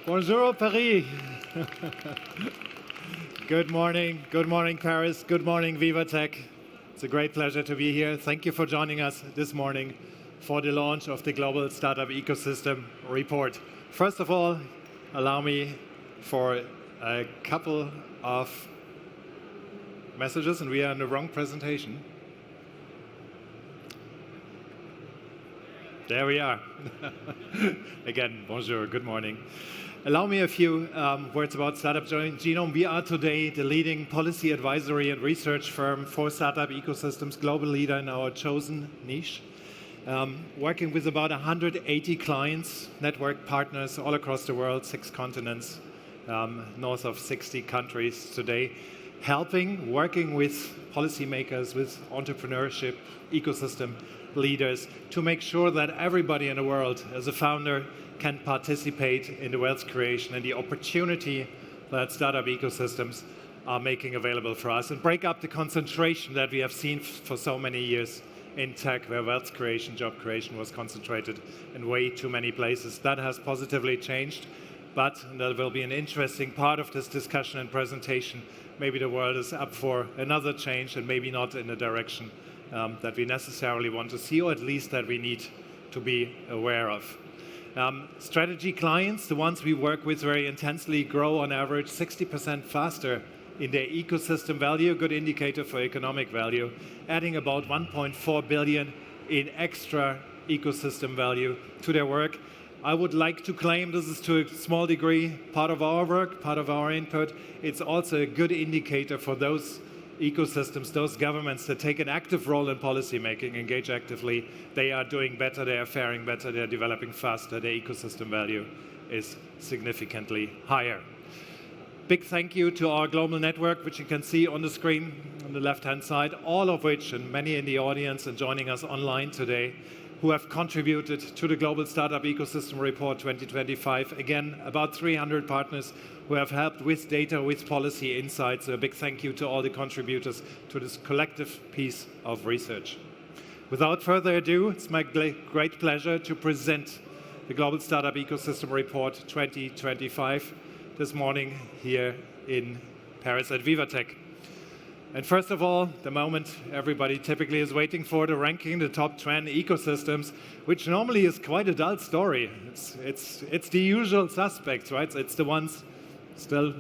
Bonjour, Paris. Good morning, Paris. Good morning, Viva Tech. It's a great pleasure to be here. Thank you for joining us this morning for the launch of the Global Startup Ecosystem Report. First of all, allow me for a couple of messages, and we are in the wrong presentation. There we are. Again, bonjour, good morning. Allow me a few words about Startup Genome. We are today the leading policy advisory and research firm for startup ecosystems, global leader in our chosen niche, working with about 180 clients, network partners all across the world, 6 continents, north of 60 countries today, working with policymakers, with entrepreneurship, ecosystem leaders to make sure that everybody in the world, as a founder, can participate in the wealth creation and the opportunity that startup ecosystems are making available for us, and break up the concentration that we have seen for so many years in tech, where wealth creation, job creation was concentrated in way too many places. That has positively changed, but that will be an interesting part of this discussion and presentation. Maybe the world is up for another change, and maybe not in the direction that we necessarily want to see, or at least that we need to be aware of. Strategy clients, the ones we work with very intensely, grow on average 60% faster in their ecosystem value, a good indicator for economic value, adding about 1.4 billion in extra ecosystem value to their work. I would like to claim this is to a small degree part of our work, part of our input. It's also a good indicator for those ecosystems, those governments that take an active role in policy making, engage actively. They are doing better, they are faring better, they are developing faster, their ecosystem value is significantly higher. Big thank you to our global network, which you can see on the screen on the left-hand side, all of which, and many in the audience and joining us online today, who have contributed to the Global Startup Ecosystem Report 2025. Again, about 300 partners who have helped with data, with policy insights. So a big thank you to all the contributors to this collective piece of research. Without further ado, it's my great pleasure to present the Global Startup Ecosystem Report 2025 this morning here in Paris at Viva Tech. And first of all, the moment everybody typically is waiting for, the ranking the top 10 ecosystems, which normally is quite a dull story. It's the usual suspects, right? It's the ones still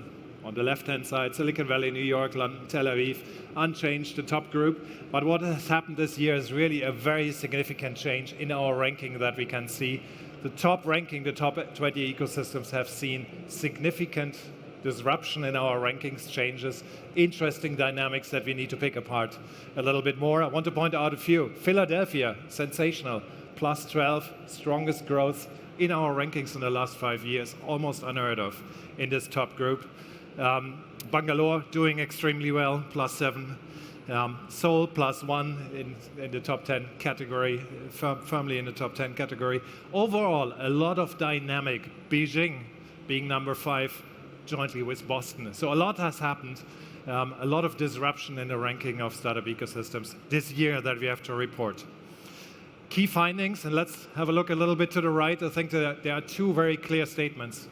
on the left-hand side, Silicon Valley, New York, London, Tel Aviv, unchanged, the top group. But what has happened this year is really a very significant change in our ranking that we can see. The top ranking, the top 20 ecosystems have seen significant disruption in our rankings, changes, interesting dynamics that we need to pick apart a little bit more. I want to point out a few. Philadelphia, sensational, plus 12, strongest growth in our rankings in the last 5 years, almost unheard of in this top group. Bangalore doing extremely well, plus 7. Seoul, plus 1 in the top 10 category, firmly in the top 10 category. Overall, a lot of dynamic. Beijing being number 5, jointly with Boston. So a lot has happened, a lot of disruption in the ranking of startup ecosystems this year that we have to report. Key findings, and let's have a look a little bit to the right. I think that there are 2 very clear statements.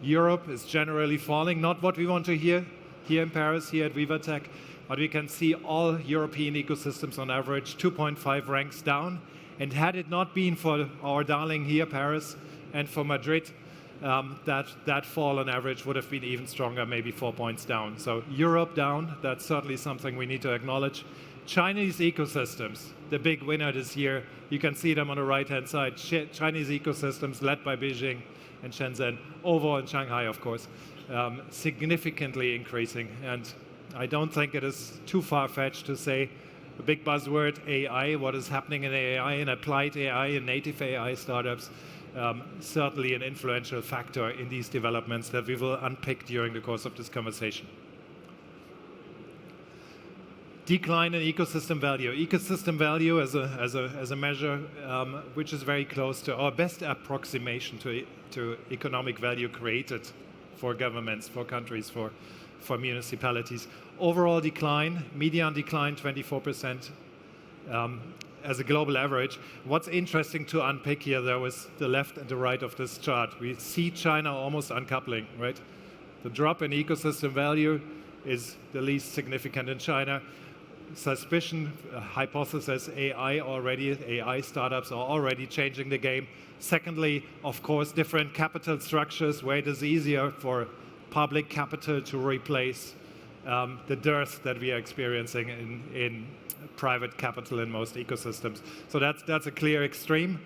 Europe is generally falling, not what we want to hear here in Paris, here at Viva Tech, but we can see all European ecosystems on average 2.5 ranks down. And had it not been for our darling here, Paris, and for Madrid, that fall on average would have been even stronger, maybe 4 points down. So Europe down, that's certainly something we need to acknowledge. Chinese ecosystems, the big winner this year. You can see them on the right-hand side. Chinese ecosystems led by Beijing and Shenzhen, overall in Shanghai, of course, significantly increasing. And I don't think it is too far-fetched to say the big buzzword, AI, what is happening in AI, in applied AI, in native AI startups, certainly an influential factor in these developments that we will unpick during the course of this conversation. Decline in ecosystem value. Ecosystem value as a measure which is very close to our best approximation to economic value created for governments, for countries, for municipalities. Overall decline, median decline 24%. as a global average. What's interesting to unpick here, though, is the left and the right of this chart. We see China almost uncoupling, right? The drop in ecosystem value is the least significant in China. Suspicion, hypothesis, AI startups are already changing the game. Secondly, of course, different capital structures where it is easier for public capital to replace the dearth that we are experiencing in private capital in most ecosystems. So that's a clear extreme.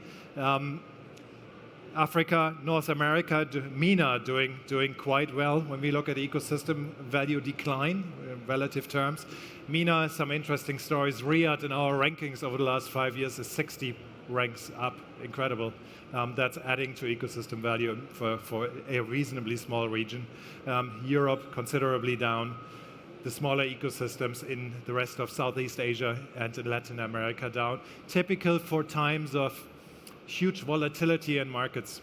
Africa, North America, MENA doing quite well when we look at ecosystem value decline in relative terms. MENA, some interesting stories. Riyadh in our rankings over the last 5 years is 60 ranks up, incredible. That's adding to ecosystem value for a reasonably small region. Europe considerably down. The smaller ecosystems in the rest of Southeast Asia and in Latin America down. Typical for times of huge volatility in markets.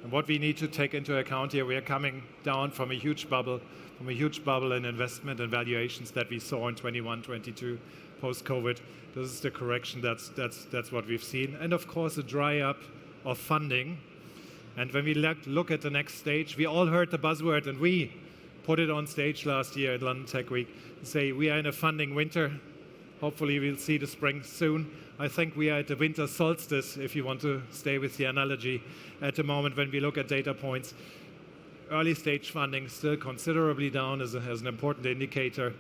And what we need to take into account here, we are coming down from a huge bubble in investment and valuations that we saw in 21, 22, post-COVID. This is the correction, that's what we've seen. And of course, a dry up of funding. And when we look at the next stage, we all heard the buzzword, and we put it on stage last year at London Tech Week, say we are in a funding winter. Hopefully we'll see the spring soon. I think we are at the winter solstice, if you want to stay with the analogy, at the moment when we look at data points. Early stage funding still considerably down as an important indicator,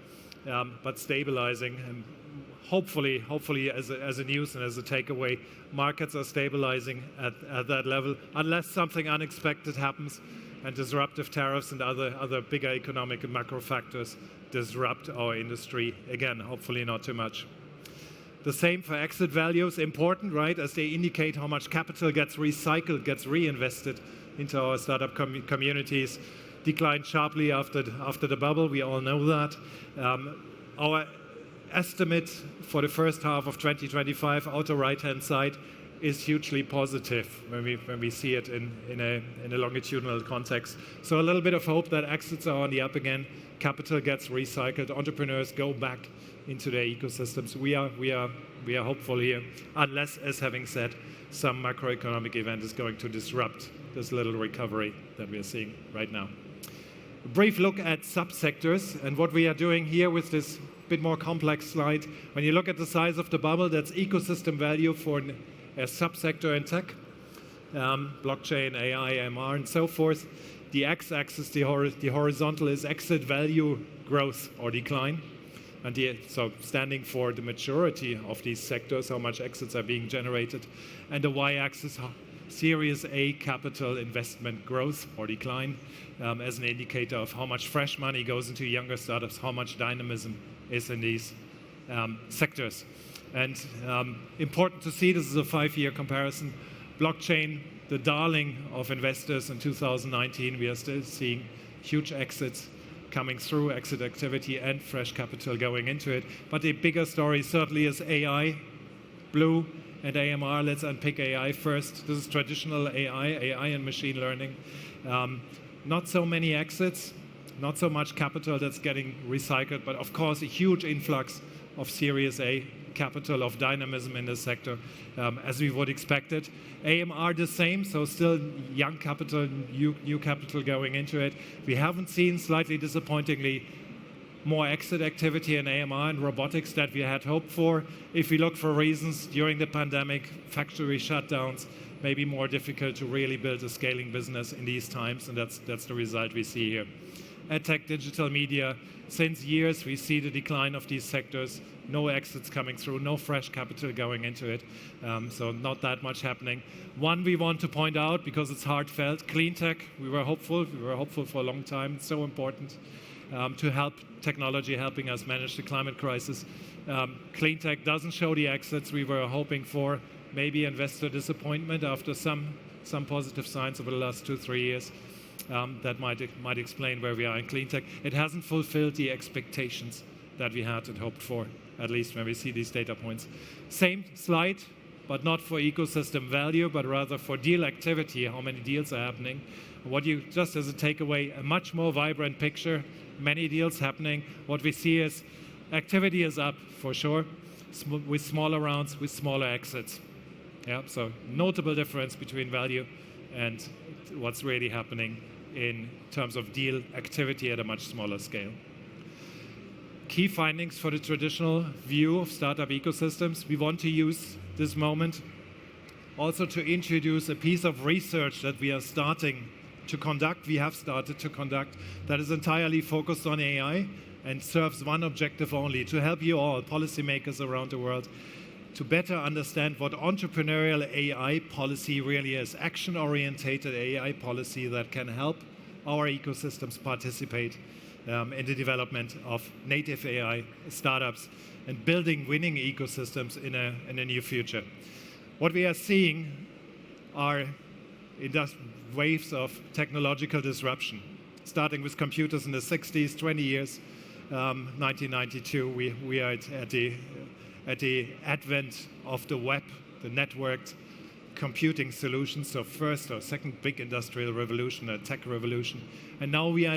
but stabilizing. And hopefully as a news and as a takeaway, markets are stabilizing at that level, unless something unexpected happens and disruptive tariffs and other bigger economic and macro factors disrupt our industry. Again, hopefully not too much. The same for exit values, important, right? As they indicate how much capital gets recycled, gets reinvested into our startup communities. Declined sharply after the bubble, we all know that. Our estimate for the first half of 2025, outer right-hand side, is hugely positive when we see it in a longitudinal context. So a little bit of hope that exits are on the up again, capital gets recycled, entrepreneurs go back into their ecosystems. We are hopeful here, unless, as having said, some macroeconomic event is going to disrupt this little recovery that we are seeing right now. A brief look at subsectors and what we are doing here with this bit more complex slide. When you look at the size of the bubble, that's ecosystem value for a subsector in tech, blockchain, AI, MR, and so forth. The x-axis, the horizontal, is exit value growth or decline. And so standing for the maturity of these sectors, how much exits are being generated. And the y-axis, Series A capital investment growth or decline, as an indicator of how much fresh money goes into younger startups, how much dynamism is in these sectors. And important to see, this is a 5-year comparison. Blockchain, the darling of investors in 2019, we are still seeing huge exits coming through, exit activity and fresh capital going into it. But the bigger story certainly is AI, blue, and AMR. Let's unpick AI first. This is traditional AI and machine learning. Not so many exits, not so much capital that's getting recycled, but of course a huge influx of Series A capital, of dynamism in the sector, as we would expect it. AMR the same, so still young capital, new capital going into it. We haven't seen, slightly disappointingly, more exit activity in AMR and robotics that we had hoped for. If we look for reasons during the pandemic, factory shutdowns, maybe more difficult to really build a scaling business in these times, and that's the result we see here. EdTech, digital media, since years we see the decline of these sectors, no exits coming through, no fresh capital going into it, so not that much happening. One we want to point out, because it's heartfelt, clean tech, we were hopeful for a long time, it's so important to help technology helping us manage the climate crisis. Clean tech doesn't show the exits we were hoping for, maybe investor disappointment after some positive signs over the last 2-3 years. That might explain where we are in clean tech. It hasn't fulfilled the expectations that we had and hoped for, at least when we see these data points. Same slide, but not for ecosystem value, but rather for deal activity, how many deals are happening. Just as a takeaway, a much more vibrant picture, many deals happening. What we see is activity is up for sure. with smaller rounds, with smaller exits. Yeah, so notable difference between value and what's really happening in terms of deal activity at a much smaller scale. Key findings for the traditional view of startup ecosystems. We want to use this moment also to introduce a piece of research that we are starting to conduct, we have started to conduct, that is entirely focused on AI and serves one objective only: to help you all, policymakers around the world, to better understand what entrepreneurial AI policy really is, action-orientated AI policy that can help our ecosystems participate in the development of native AI startups and building winning ecosystems in a new future. What we are seeing are waves of technological disruption, starting with computers in the 60s, 20 years, 1992. We are at the advent of the web, the networked computing solutions, so first or second big industrial revolution, a tech revolution. And now we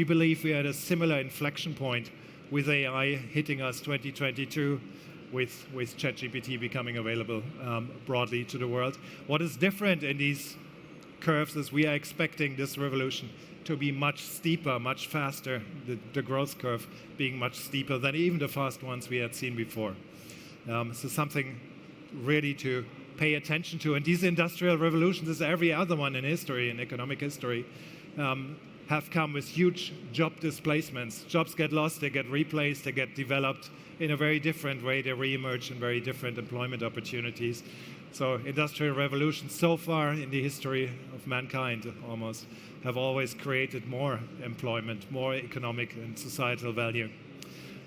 believe we are at a similar inflection point with AI hitting us 2022, with ChatGPT becoming available broadly to the world. What is different in these curves is we are expecting this revolution to be much steeper, much faster, the growth curve being much steeper than even the fast ones we had seen before. So something really to pay attention to. And these industrial revolutions, as every other one in history, in economic history, have come with huge job displacements. Jobs get lost, they get replaced, they get developed in a very different way, they re-emerge in very different employment opportunities. So industrial revolutions so far in the history of mankind almost have always created more employment, more economic and societal value.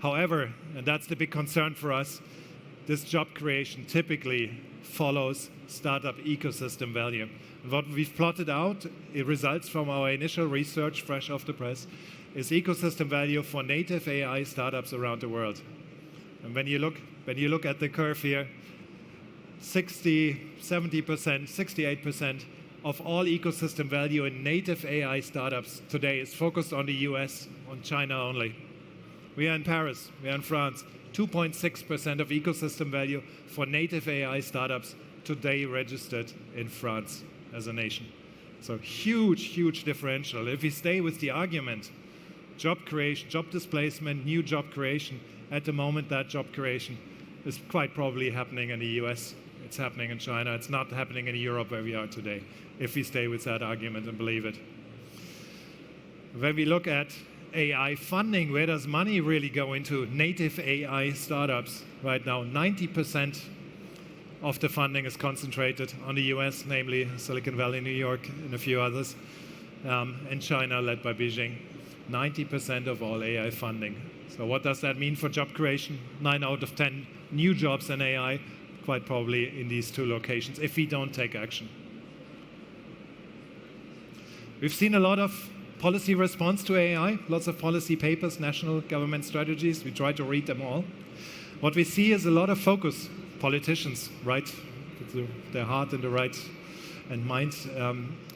However, and that's the big concern for us, this job creation typically follows startup ecosystem value. And what we've plotted out, it results from our initial research, fresh off the press, is ecosystem value for native AI startups around the world. And when you look at the curve here, 60, 70%, 68% of all ecosystem value in native AI startups today is focused on the US, on China only. We are in Paris, we are in France. 2.6% of ecosystem value for native AI startups today registered in France as a nation. So huge, huge differential. If we stay with the argument, job creation, job displacement, new job creation, at the moment that job creation is quite probably happening in the US, it's happening in China, it's not happening in Europe where we are today, if we stay with that argument and believe it. When we look at AI funding, where does money really go into native AI startups right now? 90% of the funding is concentrated on the US, namely Silicon Valley, New York, and a few others, and China, led by Beijing. 90% of all AI funding. So what does that mean for job creation? 9 out of 10 new jobs in AI, quite probably in these two locations, if we don't take action. We've seen a lot of policy response to AI, lots of policy papers, national government strategies. We try to read them all. What we see is a lot of focus. Politicians, right, with their heart in the right and mind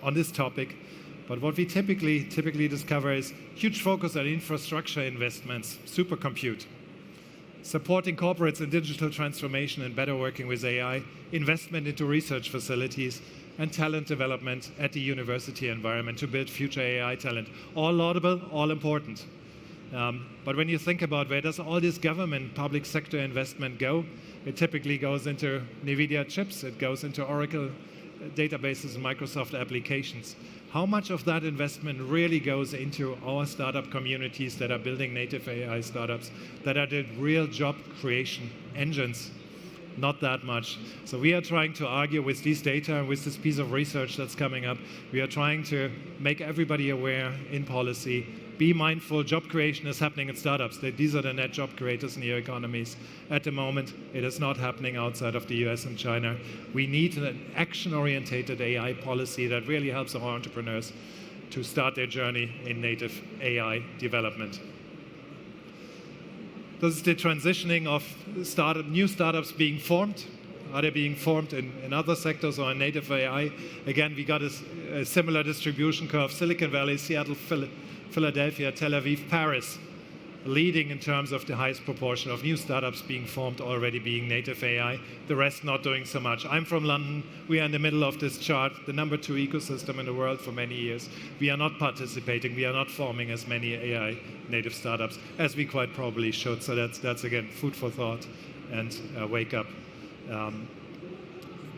on this topic. But what we typically discover is huge focus on infrastructure investments, supercompute, supporting corporates in digital transformation and better working with AI, investment into research facilities, and talent development at the university environment to build future AI talent. All laudable, all important. But when you think about where does all this government, public sector investment go, it typically goes into NVIDIA chips, it goes into Oracle databases and Microsoft applications. How much of that investment really goes into our startup communities that are building native AI startups, that are the real job creation engines? Not that much. So we are trying to argue with these data and with this piece of research that's coming up. We are trying to make everybody aware in policy. Be mindful, job creation is happening in startups. These are the net job creators in your economies. At the moment, it is not happening outside of the US and China. We need an action-oriented AI policy that really helps our entrepreneurs to start their journey in native AI development. This is the transitioning of new startups being formed. Are they being formed in other sectors or in native AI? Again, we got a similar distribution curve. Silicon Valley, Seattle, Philadelphia, Tel Aviv, Paris. leading in terms of the highest proportion of new startups being formed already being native AI, the rest not doing so much. I'm from London. We are in the middle of this chart, the number 2 ecosystem in the world for many years. We are not participating. We are not forming as many AI native startups as we quite probably should. So that's again, food for thought and wake up,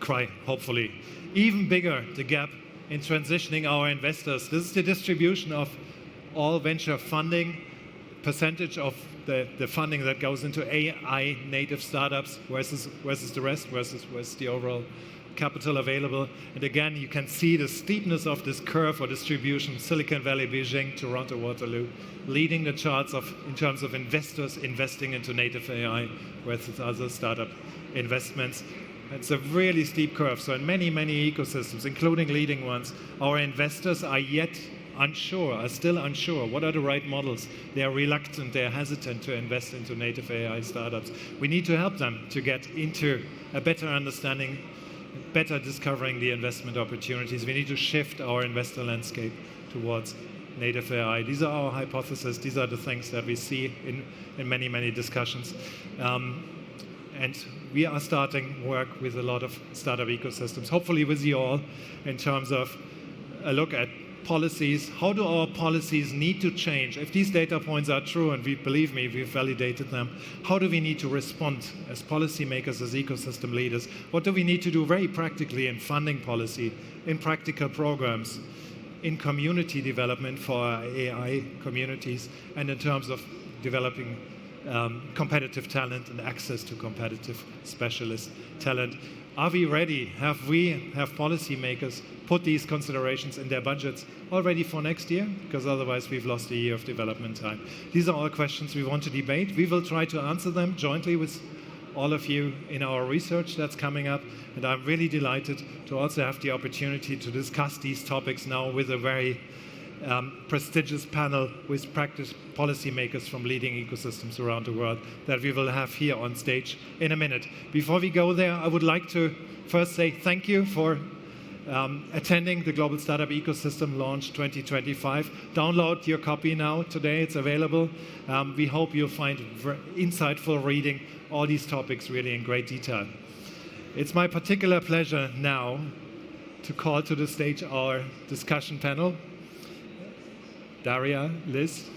cry, hopefully. Even bigger, the gap in transitioning our investors. This is the distribution of all venture funding, percentage of the funding that goes into AI native startups versus the rest, versus the overall capital available. And again, you can see the steepness of this curve or distribution, Silicon Valley, Beijing, Toronto, Waterloo, leading the charts in terms of investors investing into native AI versus other startup investments. It's a really steep curve. So in many, many ecosystems, including leading ones, our investors are still unsure. What are the right models? They are reluctant, they are hesitant to invest into native AI startups. We need to help them to get into a better understanding, better discovering the investment opportunities. We need to shift our investor landscape towards native AI. These are our hypotheses. These are the things that we see in many, many discussions. And we are starting work with a lot of startup ecosystems, hopefully with you all, in terms of a look at policies. How do our policies need to change? If these data points are true, and believe me, we've validated them, how do we need to respond as policymakers, as ecosystem leaders? What do we need to do very practically in funding policy, in practical programs, in community development for our AI communities, and in terms of developing competitive talent and access to competitive specialist talent? Are we ready? Have policymakers put these considerations in their budgets already for next year? Because otherwise we've lost a year of development time. These are all questions we want to debate. We will try to answer them jointly with all of you in our research that's coming up. And I'm really delighted to also have the opportunity to discuss these topics now with a very prestigious panel with practice policymakers from leading ecosystems around the world that we will have here on stage in a minute. Before we go there, I would like to first say thank you for attending the Global Startup Ecosystem Launch 2025. Download your copy now. Today it's available. We hope you'll find insightful reading all these topics really in great detail. It's my particular pleasure now to call to the stage our discussion panel. Daria, Liz,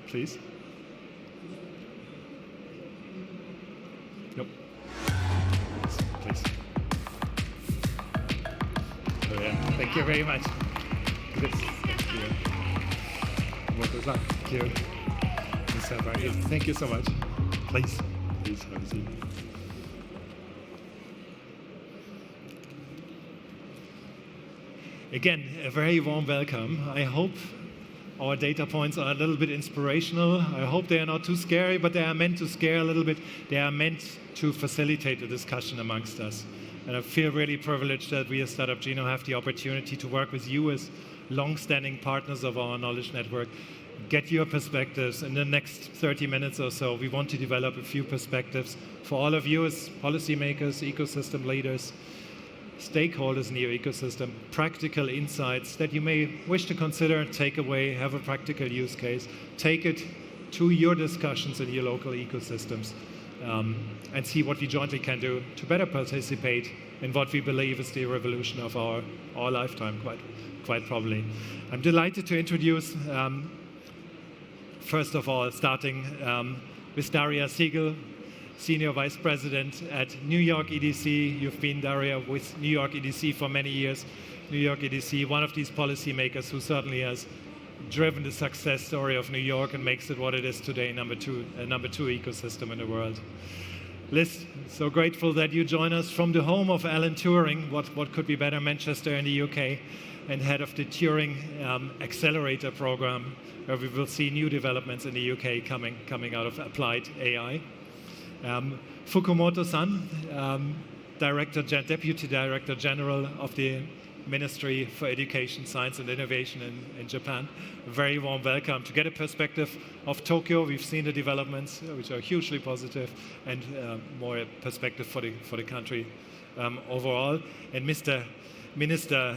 please. Yep. Please. Oh, yeah. Thank you very much. Liz, thank you. What was that? Thank you. Thank you so much. Please have a seat. Again, a very warm welcome. I hope our data points are a little bit inspirational. I hope they are not too scary, but they are meant to scare a little bit. They are meant to facilitate a discussion amongst us. And I feel really privileged that we at Startup Genome have the opportunity to work with you as long-standing partners of our knowledge network. Get your perspectives. In the next 30 minutes or so, we want to develop a few perspectives for all of you as policymakers, ecosystem leaders, stakeholders in your ecosystem, practical insights that you may wish to consider, take away, have a practical use case, take it to your discussions in your local ecosystems, and see what we jointly can do to better participate in what we believe is the revolution of our lifetime, quite probably. I'm delighted to introduce, first of all, starting with Daria Siegel, Senior Vice President at New York EDC. You've been, Daria, with New York EDC for many years. New York EDC, one of these policymakers who certainly has driven the success story of New York and makes it what it is today, number two ecosystem in the world. Liz, so grateful that you join us from the home of Alan Turing, what could be better, Manchester in the UK, and head of the Turing Accelerator program, where we will see new developments in the UK coming out of applied AI. Fukumoto-san, Deputy Director General of the Ministry for Education, Science and Innovation in Japan. A very warm welcome. To get a perspective of Tokyo, we've seen the developments, which are hugely positive, and more perspective for the country overall. And Mr. Minister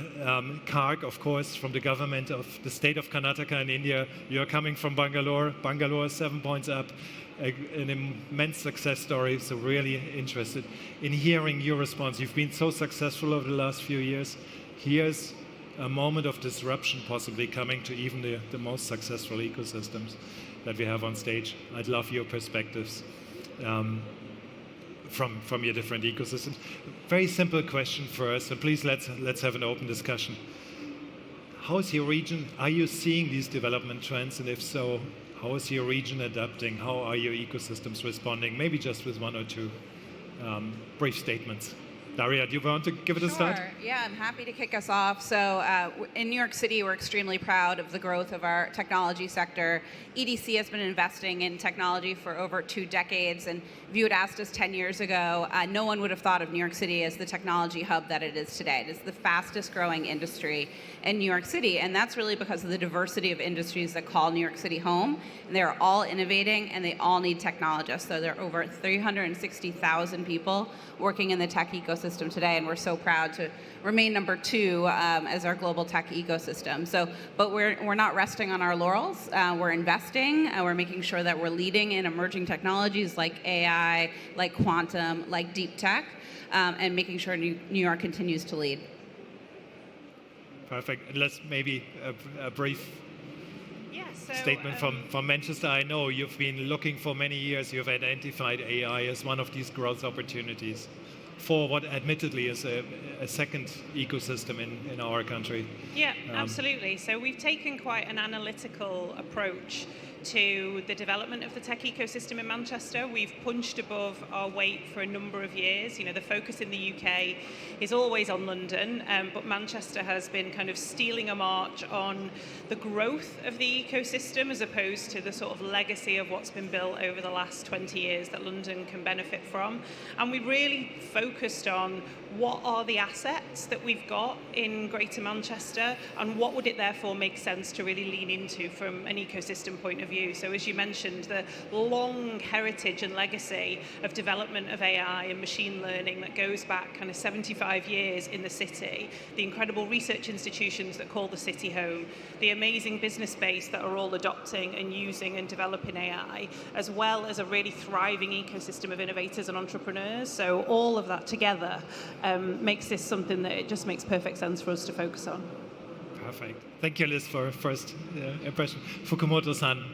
Karg, of course, from the government of the state of Karnataka in India. You're coming from Bangalore. Bangalore, 7 points up, an immense success story. So really interested in hearing your response. You've been so successful over the last few years. Here's a moment of disruption possibly coming to even the most successful ecosystems that we have on stage. I'd love your perspectives from your different ecosystems. Very simple question first, and please let's have an open discussion. How is your region? Are you seeing these development trends, and if so, how is your region adapting? How are your ecosystems responding? Maybe just with one or two brief statements. Daria, do you want to give it a start? Sure. Yeah, I'm happy to kick us off. So in New York City, we're extremely proud of the growth of our technology sector. EDC has been investing in technology for over 2 decades. And if you had asked us 10 years ago, no one would have thought of New York City as the technology hub that it is today. It is the fastest growing industry in New York City. And that's really because of the diversity of industries that call New York City home. And they're all innovating, and they all need technologists. So there are over 360,000 people working in the tech ecosystem today, and we're so proud to remain number 2 as our global tech ecosystem. But we're not resting on our laurels. We're investing. We're making sure that we're leading in emerging technologies like AI, like quantum, like deep tech, and making sure New York continues to lead. Perfect. And let's maybe a brief statement from Manchester. I know you've been looking for many years. You've identified AI as one of these growth opportunities for what admittedly is a second ecosystem in our country. Yeah, absolutely. So we've taken quite an analytical approach to the development of the tech ecosystem in Manchester. We've punched above our weight for a number of years. You know, the focus in the UK is always on London, but Manchester has been kind of stealing a march on the growth of the ecosystem as opposed to the sort of legacy of what's been built over the last 20 years that London can benefit from. And we really focused on what are the assets that we've got in Greater Manchester, and what would it therefore make sense to really lean into from an ecosystem point of view. So as you mentioned, the long heritage and legacy of development of AI and machine learning that goes back kind of 75 years in the city, the incredible research institutions that call the city home, the amazing business base that are all adopting and using and developing AI, as well as a really thriving ecosystem of innovators and entrepreneurs. So all of that together makes this something that it just makes perfect sense for us to focus on. Perfect. Thank you, Liz, for first impression. Fukumoto-san,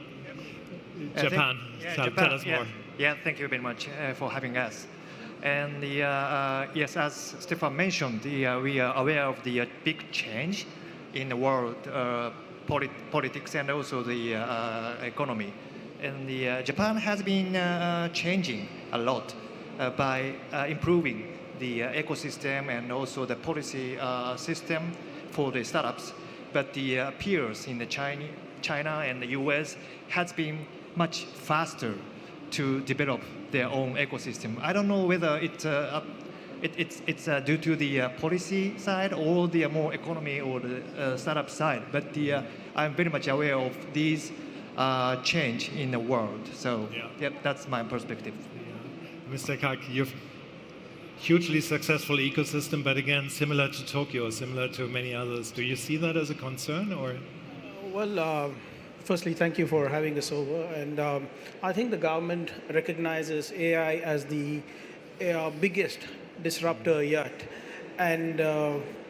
Japan. Tell us more. Yeah, thank you very much for having us. And yes, as Stefan mentioned, we are aware of the big change in the world politics and also the economy. And Japan has been changing a lot by improving the ecosystem and also the policy system for the startups. But the peers in the China and the US has been much faster to develop their own ecosystem. I don't know whether it's due to the policy side or the more economy or the startup side, but I'm very much aware of these change in the world. So yeah, that's my perspective. Yeah. Mr. Karg, you've hugely successful ecosystem, but again, similar to Tokyo, similar to many others. Do you see that as a concern, or? Well, firstly, thank you for having us over. And I think the government recognizes AI as the biggest disruptor yet, and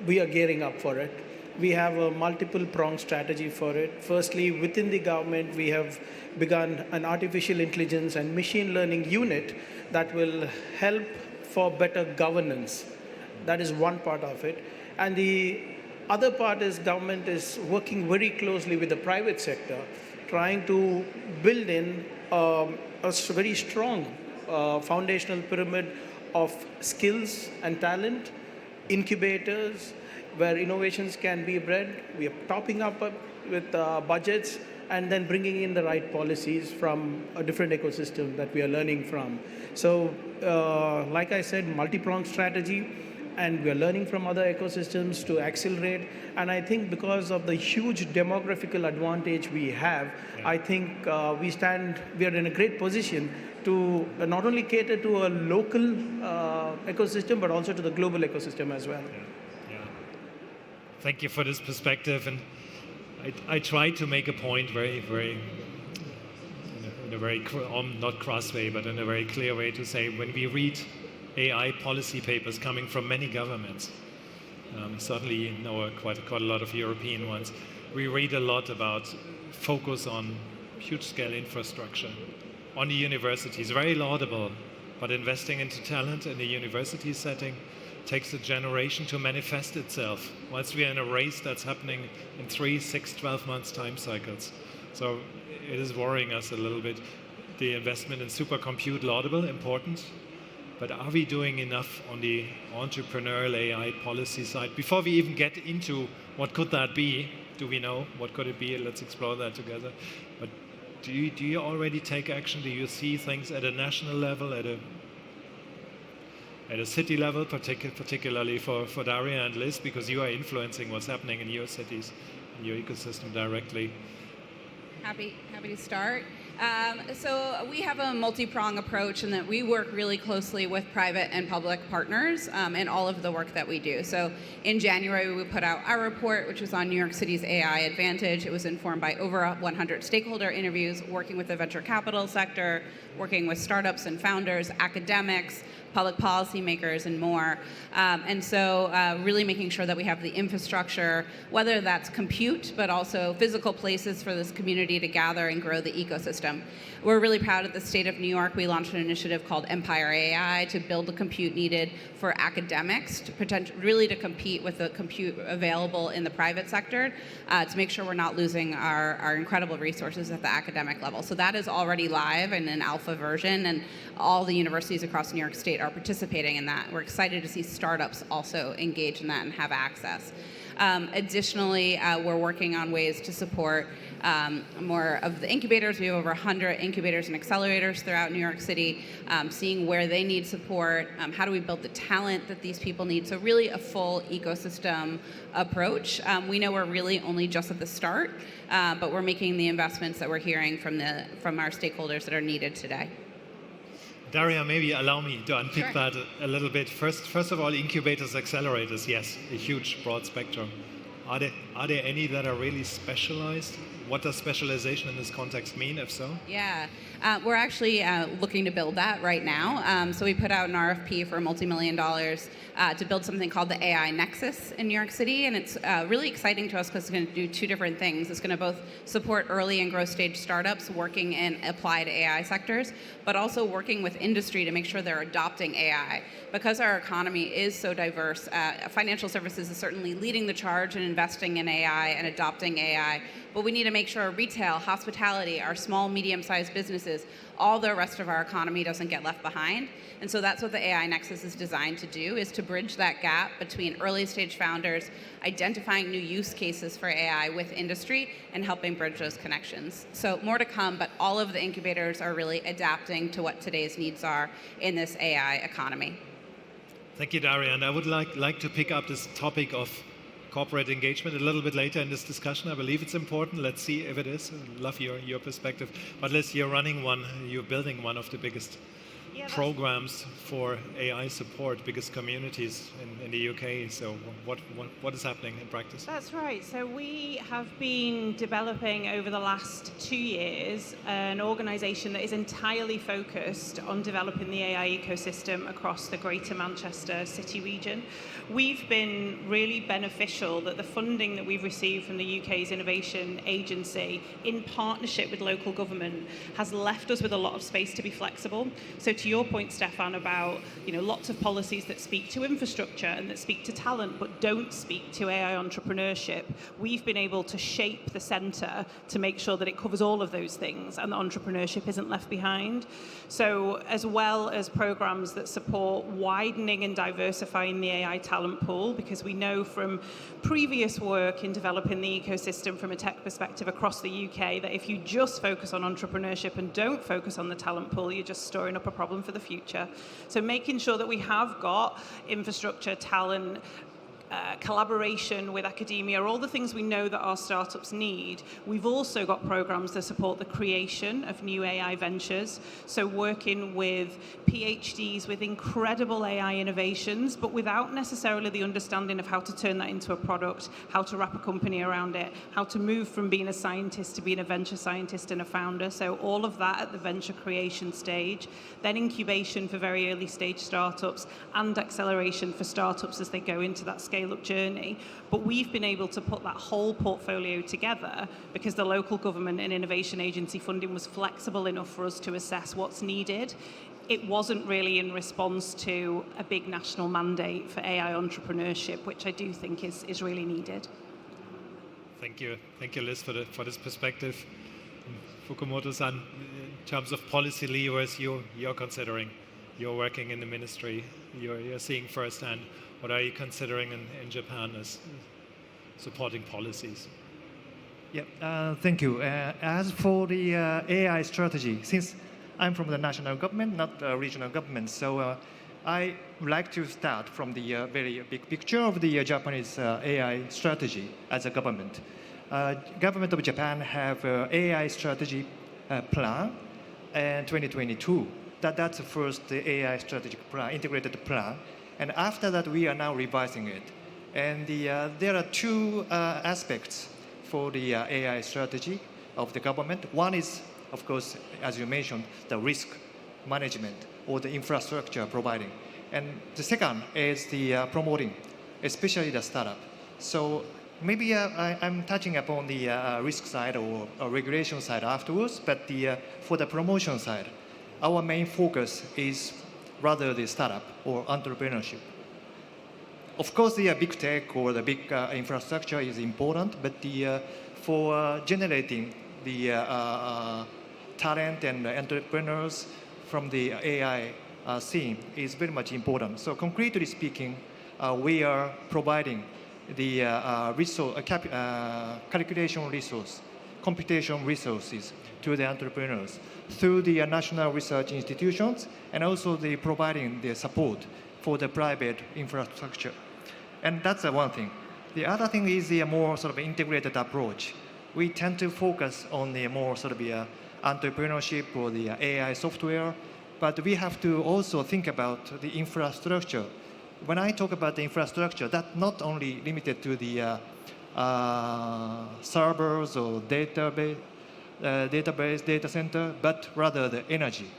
we are gearing up for it. We have a multiple-pronged strategy for it. Firstly, within the government, we have begun an artificial intelligence and machine learning unit that will help for better governance. That is one part of it. And the other part is government is working very closely with the private sector, trying to build in a very strong foundational pyramid of skills and talent, incubators, where innovations can be bred. We are topping up with budgets and then bringing in the right policies from a different ecosystem that we are learning from. So, like I said, multi-pronged strategy, and we are learning from other ecosystems to accelerate. And I think because of the huge demographical advantage we have, I think we are in a great position to not only cater to a local ecosystem, but also to the global ecosystem as well. Thank you for this perspective, and I try to make a point very, in a very not cross way, but in a very clear way to say when we read AI policy papers coming from many governments, certainly you know quite a lot of European ones, we read a lot about focus on huge-scale infrastructure, on the universities, very laudable, but investing into talent in the university setting takes a generation to manifest itself, whilst we are in a race that's happening in 3, 6, 12 months time cycles. So it is worrying us a little bit. The investment in supercompute, laudable, important, but are we doing enough on the entrepreneurial AI policy side? Before we even get into what could that be, do we know what could it be? Let's explore that together. But do you already take action? Do you see things at a national level, at a city level, particularly for Daria and Liz, because you are influencing what's happening in your cities, in your ecosystem directly? Happy to start. So we have a multi-prong approach in that we work really closely with private and public partners in all of the work that we do. So in January, we put out our report, which was on New York City's AI advantage. It was informed by over 100 stakeholder interviews, working with the venture capital sector, working with startups and founders, academics, public policymakers, and more. And so really making sure that we have the infrastructure, whether that's compute, but also physical places for this community to gather and grow the ecosystem. We're really proud at the state of New York. We launched an initiative called Empire AI to build the compute needed for academics to really to compete with the compute available in the private sector to make sure we're not losing our incredible resources at the academic level. So that is already live in an alpha version, and all the universities across New York State are participating in that. We're excited to see startups also engage in that and have access. Additionally, we're working on ways to support more of the incubators. We have over 100 incubators and accelerators throughout New York City, seeing where they need support, how do we build the talent that these people need. So really a full ecosystem approach. We know we're really only just at the start, but we're making the investments that we're hearing from our stakeholders that are needed today. Daria, maybe allow me to unpick that a little bit. First of all, incubators, accelerators, yes, a huge broad spectrum. Are there any that are really specialized? What does specialization in this context mean, if so? Yeah, we're actually looking to build that right now. So we put out an RFP for multi-million-dollars to build something called the AI Nexus in New York City, and it's really exciting to us because it's going to do two different things. It's going to both support early and growth stage startups working in applied AI sectors, but also working with industry to make sure they're adopting AI. Because our economy is so diverse, financial services is certainly leading the charge in investing in AI and adopting AI, but we need to make sure retail, hospitality, our small, medium-sized businesses, all the rest of our economy doesn't get left behind. And so that's what the AI Nexus is designed to do, is to bridge that gap between early-stage founders, identifying new use cases for AI with industry, and helping bridge those connections. So more to come, but all of the incubators are really adapting to what today's needs are in this AI economy. Thank you, Daria. And I would like to pick up this topic of corporate engagement a little bit later in this discussion. I believe it's important. Let's see if it is. I love your perspective. But Liz, you're building one of the biggest programs for AI support, biggest communities in the UK. So what is happening in practice? That's right. So we have been developing over the last 2 years an organization that is entirely focused on developing the AI ecosystem across the Greater Manchester City region. We've been really beneficial that the funding that we've received from the UK's Innovation Agency in partnership with local government has left us with a lot of space to be flexible. So to your point, Stefan, about lots of policies that speak to infrastructure and that speak to talent but don't speak to AI entrepreneurship, we've been able to shape the centre to make sure that it covers all of those things and that entrepreneurship isn't left behind. So as well as programs that support widening and diversifying the AI talent pool, because we know from previous work in developing the ecosystem from a tech perspective across the UK that if you just focus on entrepreneurship and don't focus on the talent pool, you're just storing up a problem for the future. So making sure that we have got infrastructure, talent, collaboration with academia, all the things we know that our startups need. We've also got programs that support the creation of new AI ventures. So working with PhDs with incredible AI innovations, but without necessarily the understanding of how to turn that into a product, how to wrap a company around it, how to move from being a scientist to being a venture scientist and a founder. So all of that at the venture creation stage, then incubation for very early stage startups and acceleration for startups as they go into that scale-up journey. But we've been able to put that whole portfolio together because the local government and innovation agency funding was flexible enough for us to assess what's needed. It wasn't really in response to a big national mandate for AI entrepreneurship, which I do think is really needed. Thank you, Liz, for this perspective. Fukumoto-san, in terms of policy levers you're considering, you're working in the ministry, you're seeing firsthand. What are you considering in Japan as supporting policies? Yeah, thank you. As for the AI strategy, since I'm from the national government, not the regional government, so I would like to start from the very big picture of the Japanese AI strategy as a government. Government of Japan have AI strategy plan in 2022. That's the first AI strategic plan, integrated plan. And after that, we are now revising it. And there are two aspects for the AI strategy of the government. One is, of course, as you mentioned, the risk management or the infrastructure providing. And the second is the promoting, especially the startup. So maybe I'm touching upon the risk side or regulation side afterwards, but for the promotion side, our main focus is rather the startup or entrepreneurship. Of course, the big tech or the big infrastructure is important, but for generating the talent and entrepreneurs from the AI scene is very much important. So concretely speaking, we are providing the calculation resource, computation resources to the entrepreneurs through the national research institutions and also the providing the support for the private infrastructure. And that's one thing. The other thing is the more sort of integrated approach. We tend to focus on the more sort of entrepreneurship or the AI software, but we have to also think about the infrastructure. When I talk about the infrastructure, that's not only limited to the servers or database, data center, but rather the energy.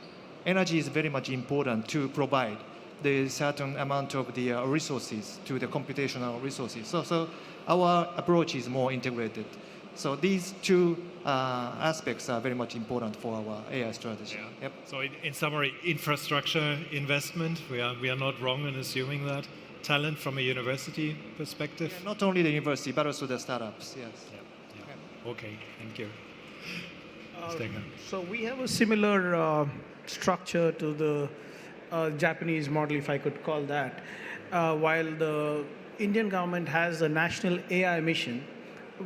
Energy is very much important to provide the certain amount of the resources to the computational resources. So our approach is more integrated. So these two aspects are very much important for our AI strategy. Yeah. Yep. So in summary, infrastructure investment, we are not wrong in assuming that. Talent from a university perspective. Yeah, not only the university, but also the startups, yes. Yeah. Okay, thank you. So we have a similar structure to the Japanese model, if I could call that. While the Indian government has a national AI mission,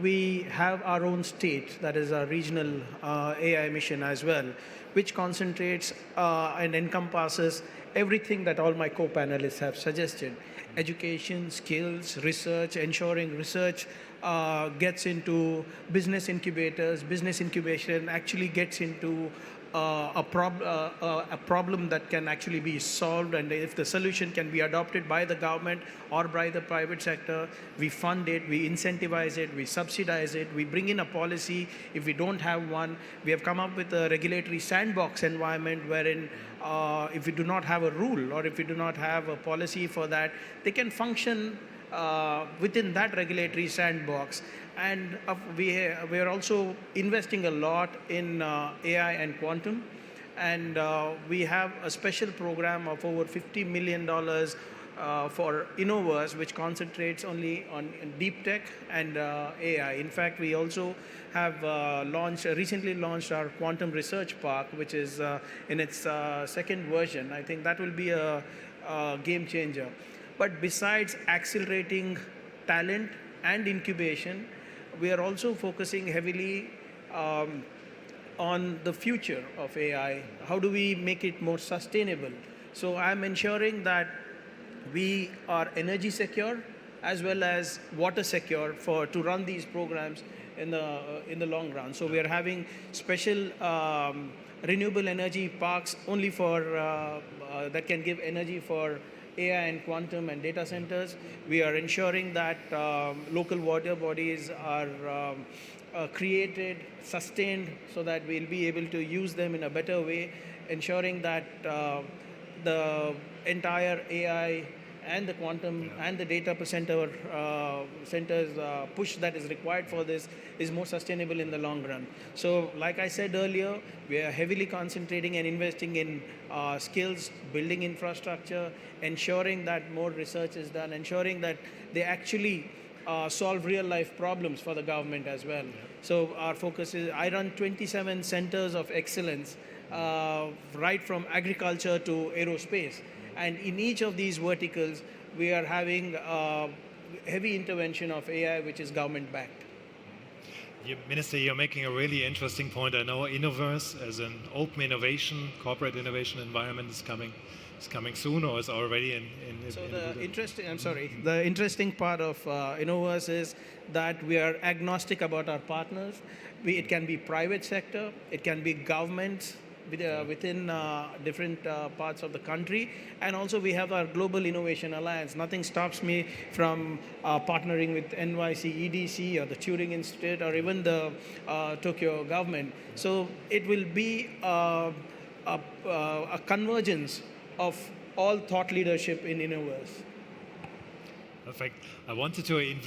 we have our own state, that is our regional AI mission as well, which concentrates and encompasses everything that all my co-panelists have suggested. Education, skills, research, ensuring research gets into business incubators. Business incubation actually gets into a problem that can actually be solved, and if the solution can be adopted by the government or by the private sector, we fund it, we incentivize it, we subsidize it, we bring in a policy. If we don't have one, we have come up with a regulatory sandbox environment wherein if we do not have a rule or if we do not have a policy for that, they can function within that regulatory sandbox. And we are also investing a lot in AI and quantum. And we have a special program of over $50 million for Innovers, which concentrates only on deep tech and AI. In fact, we also have recently launched our Quantum Research Park, which is in its second version. I think that will be a game changer. But besides accelerating talent and incubation, we are also focusing heavily on the future of AI. How do we make it more sustainable? So I'm ensuring that we are energy secure, as well as water secure to run these programs in the long run. So we are having special renewable energy parks only for that can give energy for AI and quantum and data centers. We are ensuring that local water bodies are created, sustained, so that we'll be able to use them in a better way, ensuring that the entire AI and the quantum and the data centers push that is required for this is more sustainable in the long run. So like I said earlier, we are heavily concentrating and investing in skills, building infrastructure, ensuring that more research is done, ensuring that they actually solve real life problems for the government as well. So our focus is, I run 27 centers of excellence, right from agriculture to aerospace. And in each of these verticals, we are having heavy intervention of AI, which is government-backed. Minister, you're making a really interesting point. I know Innoverse, as an open innovation, corporate innovation environment, is coming soon, or is already in so the interesting part of Innoverse is that we are agnostic about our partners. It can be private sector, it can be governments, within different parts of the country, and also we have our Global Innovation Alliance. Nothing stops me from partnering with NYC EDC or the Turing Institute or even the Tokyo government. So it will be a convergence of all thought leadership in Innoverse. Perfect. I wanted to,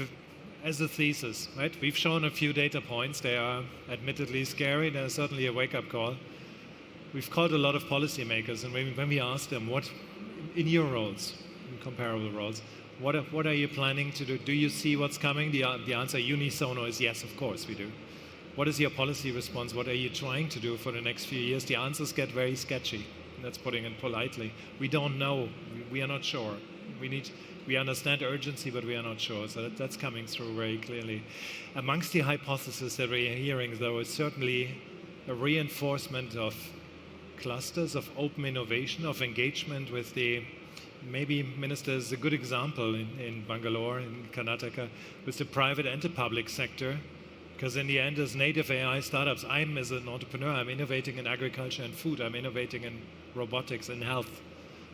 as a thesis, right? We've shown a few data points. They are admittedly scary. They're certainly a wake-up call. We've called a lot of policymakers, and when we asked them, what, in your roles, in comparable roles, what are you planning to do? Do you see what's coming? The answer unisono is yes, of course we do. What is your policy response? What are you trying to do for the next few years? The answers get very sketchy. That's putting it politely. We don't know. We are not sure. We understand urgency, but we are not sure. So that's coming through very clearly. Amongst the hypotheses that we're hearing, though, is certainly a reinforcement of clusters of open innovation, of engagement with maybe Minister is a good example in Bangalore, in Karnataka, with the private and the public sector. Because in the end, as native AI startups, as an entrepreneur, I'm innovating in agriculture and food. I'm innovating in robotics and health.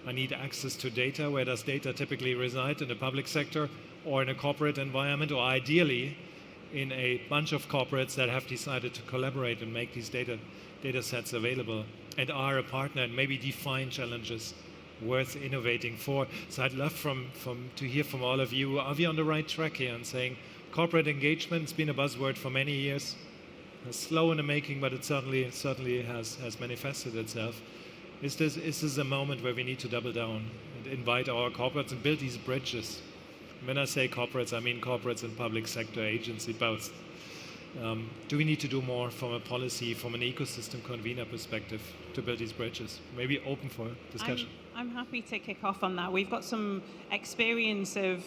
I need access to data. Where does data typically reside? In the public sector or in a corporate environment, or ideally in a bunch of corporates that have decided to collaborate and make these data sets available and are a partner and maybe define challenges worth innovating for. So I'd love to hear from all of you, are we on the right track here and saying corporate engagement has been a buzzword for many years. It's slow in the making, but it certainly has manifested itself. Is this a moment where we need to double down and invite our corporates and build these bridges? When I say corporates, I mean corporates and public sector agency, both. Do we need to do more from a policy, from an ecosystem convener perspective to build these bridges? Maybe open for discussion. I'm happy to kick off on that. We've got some experience of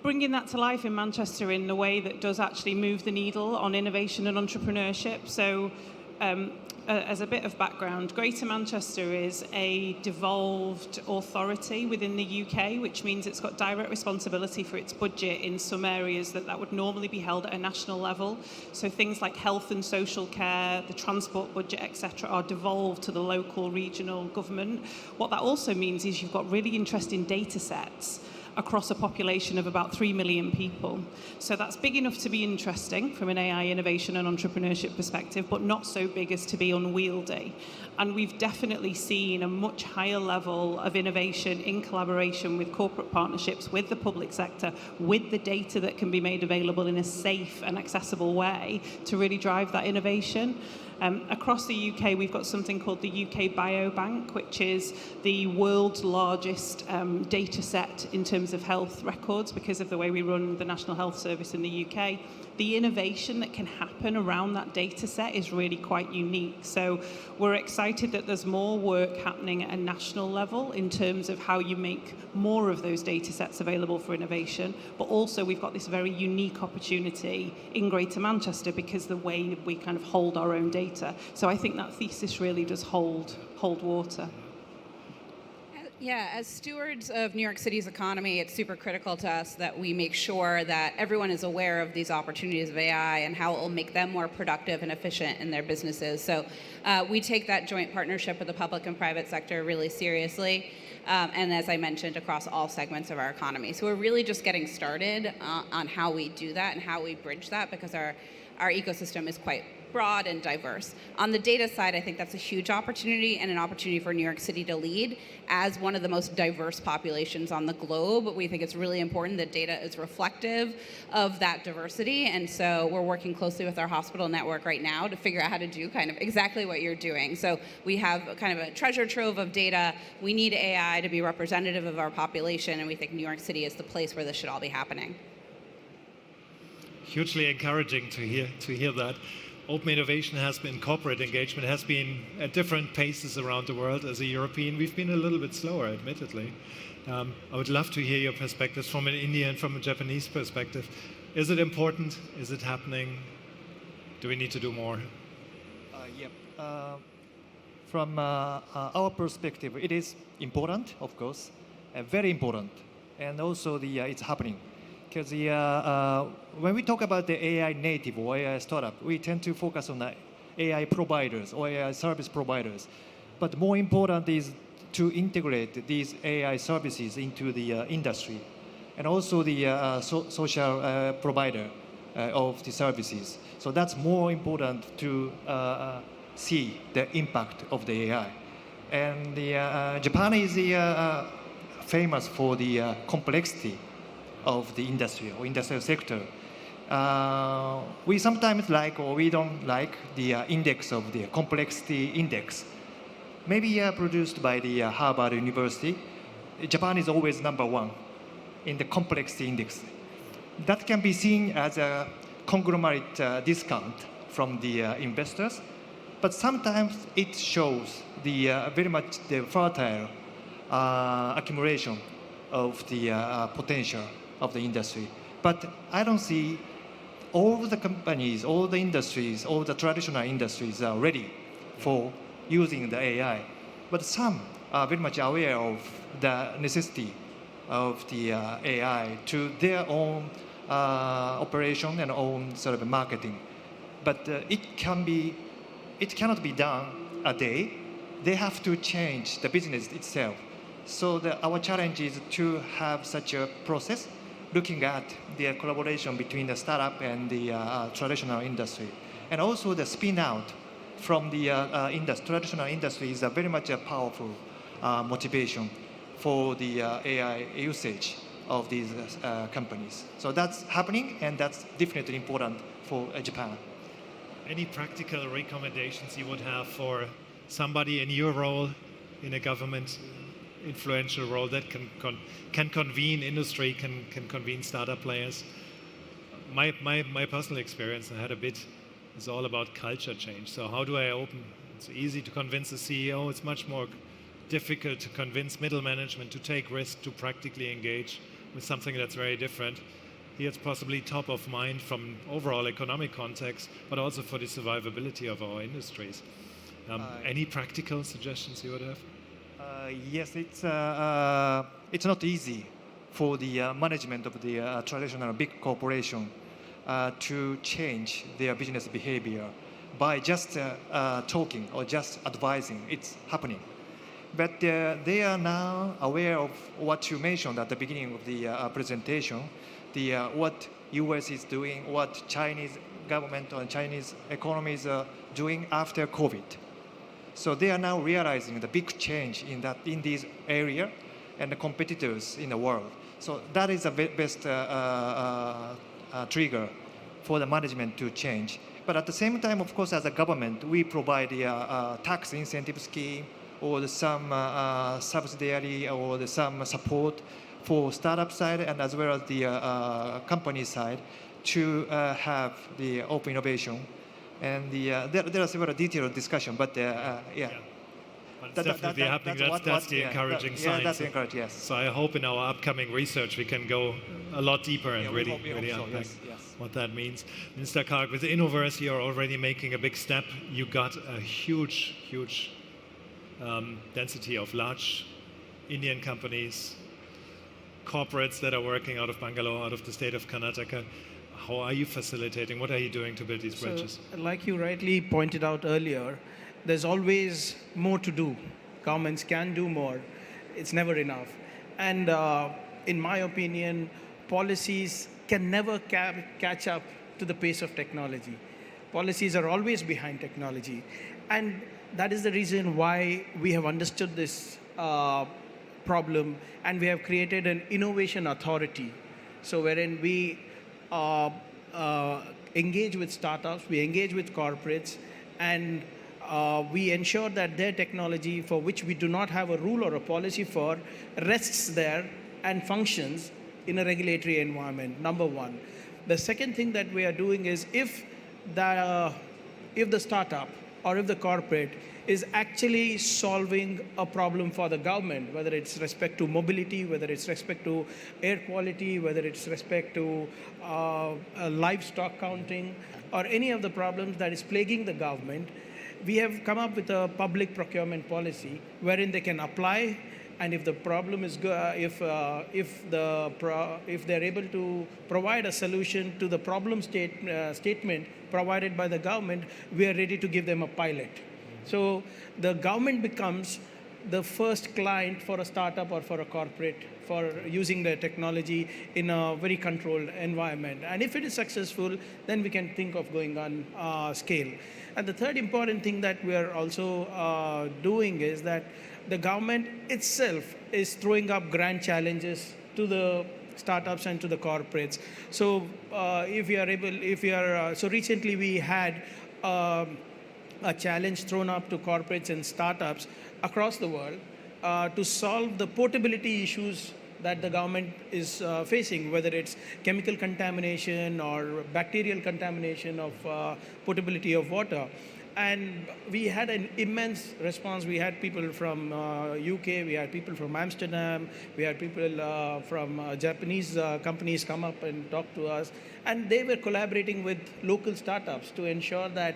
bringing that to life in Manchester in a way that does actually move the needle on innovation and entrepreneurship. So as a bit of background, Greater Manchester is a devolved authority within the UK, which means it's got direct responsibility for its budget in some areas that would normally be held at a national level. So things like health and social care, the transport budget, etc., are devolved to the local regional government. What that also means is you've got really interesting data sets across a population of about 3 million people. So that's big enough to be interesting from an AI innovation and entrepreneurship perspective, but not so big as to be unwieldy. And we've definitely seen a much higher level of innovation in collaboration with corporate partnerships, with the public sector, with the data that can be made available in a safe and accessible way to really drive that innovation. Across the UK, we've got something called the UK Biobank, which is the world's largest data set in terms of health records because of the way we run the National Health Service in the UK. The innovation that can happen around that data set is really quite unique. So we're excited that there's more work happening at a national level in terms of how you make more of those data sets available for innovation. But also we've got this very unique opportunity in Greater Manchester because the way we kind of hold our own data. So I think that thesis really does hold water. Yeah, as stewards of New York City's economy, it's super critical to us that we make sure that everyone is aware of these opportunities of AI and how it will make them more productive and efficient in their businesses. So we take that joint partnership with the public and private sector really seriously. And as I mentioned, across all segments of our economy. So we're really just getting started on how we do that and how we bridge that, because our ecosystem is quite broad and diverse. On the data side, I think that's a huge opportunity and an opportunity for New York City to lead as one of the most diverse populations on the globe. We think it's really important that data is reflective of that diversity. And so we're working closely with our hospital network right now to figure out how to do kind of exactly what you're doing. So we have kind of a treasure trove of data. We need AI to be representative of our population, and we think New York City is the place where this should all be happening. Hugely encouraging to hear that. Open innovation has been, corporate engagement has been at different paces around the world. As a European, we've been a little bit slower, admittedly. I would love to hear your perspectives from an Indian and from a Japanese perspective. Is it important? Is it happening? Do we need to do more? From our perspective, it is important, of course, very important, and also it's happening. Because when we talk about the AI native or AI startup, we tend to focus on the AI providers or AI service providers. But more important is to integrate these AI services into the industry, and also the social provider of the services. So that's more important to see the impact of the AI. And Japan is famous for the complexity of the industry or industrial sector. We sometimes like or we don't like the index of the complexity index. Maybe produced by the Harvard University. Japan is always number one in the complexity index. That can be seen as a conglomerate discount from the investors, but sometimes it shows the very much the fertile accumulation of the potential of the industry. But I don't see all the companies, all the industries, all the traditional industries are ready for using the AI. But some are very much aware of the necessity of the AI to their own operation and own sort of marketing. But it cannot be done a day. They have to change the business itself. So our challenge is to have such a process, looking at the collaboration between the startup and the traditional industry. And also the spin out from the traditional industry is a very much a powerful motivation for the AI usage of these companies. So that's happening, and that's definitely important for Japan. Any practical recommendations you would have for somebody in your role in a government influential role that can convene industry, can convene startup players? My personal experience, I had a bit, is all about culture change. So how do I open? It's easy to convince the CEO. It's much more difficult to convince middle management to take risk, to practically engage with something that's very different. Here it's possibly top of mind from overall economic context, but also for the survivability of our industries. Any practical suggestions you would have? Yes, it's not easy for the management of the traditional big corporation to change their business behavior by just talking or just advising. It's happening. But they are now aware of what you mentioned at the beginning of the presentation, what US is doing, what Chinese government or Chinese economies are doing after COVID. So they are now realizing the big change in this area and the competitors in the world. So that is the best trigger for the management to change. But at the same time, of course, as a government, we provide the tax incentive scheme or some subsidiary or some support for startup side and as well as the company side to have the open innovation. And there are several detailed discussions, but But it's definitely happening. That's the encouraging sign. Yeah, that's encouraging, yes. So I hope in our upcoming research we can go a lot deeper and really unpack what that means. Mr. Karg, with Innoverse, you're already making a big step. You got a huge density of large Indian companies, corporates that are working out of Bangalore, out of the state of Karnataka. How are you facilitating? What are you doing to build these bridges? So, like you rightly pointed out earlier, there's always more to do. Governments can do more. It's never enough. And in my opinion, policies can never catch up to the pace of technology. Policies are always behind technology. And that is the reason why we have understood this problem and we have created an innovation authority. So wherein we engage with startups, we engage with corporates, and we ensure that their technology, for which we do not have a rule or a policy for, rests there and functions in a regulatory environment, number one. The second thing that we are doing is if the startup or if the corporate is actually solving a problem for the government, whether it's respect to mobility, whether it's respect to air quality, whether it's respect to livestock counting, or any of the problems that is plaguing the government, we have come up with a public procurement policy wherein they can apply, and if the problem is if they're able to provide a solution to the problem statement provided by the government, we are ready to give them a pilot. So the government becomes the first client for a startup or for a corporate for using the technology in a very controlled environment. And if it is successful, then we can think of going on scale. And the third important thing that we are also doing is that the government itself is throwing up grand challenges to the startups and to the corporates. So so recently we had a challenge thrown up to corporates and startups across the world to solve the portability issues that the government is facing, whether it's chemical contamination or bacterial contamination of potability of water. And we had an immense response. We had people from UK, we had people from Amsterdam, we had people from Japanese companies come up and talk to us. And they were collaborating with local startups to ensure that